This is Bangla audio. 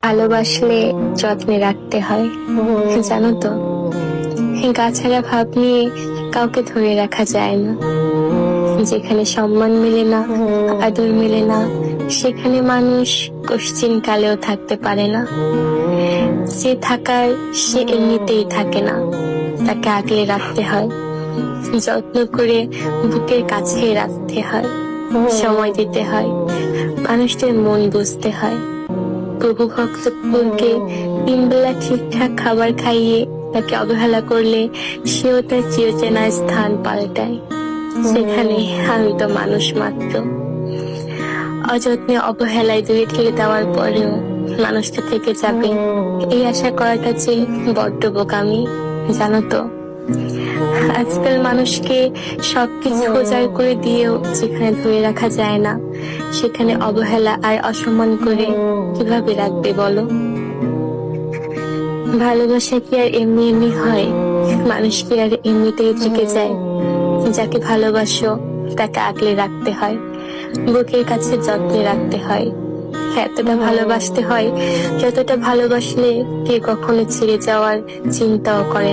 ভালোবাসলে যত্নে রাখতে হয়, জানো তো। গা ছাড়া ভাব নিয়ে কাউকে ধরে রাখা যায় না। যেখানে সম্মান মেলে না, আদর মেলে না, সেখানে মানুষ কশ্চিন কালেও থাকতে পারে না। যে থাকার সে এমনিতেই থাকে না, তাকে আগলে রাখতে হয়, যত্ন করে বুকের কাছে রাখতে হয়, সময় দিতে হয়, মানুষদের মন বুঝতে হয়। প্রভু ভক্ত কুকুরকে 3 বেলা ঠিকঠাক খাবার খাইয়ে তাকে অবহেলা করলে সেও তার চিরচেনা স্থান পাল্টায়। সেখানে আমি তো মানুষ মাত্র। অযত্নে অবহেলায় দূরে ঠেলে দেওয়ার পরেও মানুষটা থেকে যাবে, এই আশা করাটা যে বড্ড বোকামি, জানো তো। আজকাল মানুষকে সবকিছু উজাড় করে দিয়েও যেখানে ধরে রাখা যায় না, সেখানে অবহেলা আর অসম্মান করে কিভাবে রাখবে বলো? ভালোবাসা কি আর এমনি এমনি হয়? মানুষ কি আর এমনিতেই থেকে যায়? যাকে ভালোবাসো তাকে আগলে রাখতে হয়, বুকের কাছে যত্নে রাখতে হয়, এতটা ভালোবাসতে হয় যতটা ভালোবাসলে কে কখনো ছেড়ে যাওয়ার চিন্তাও করে না।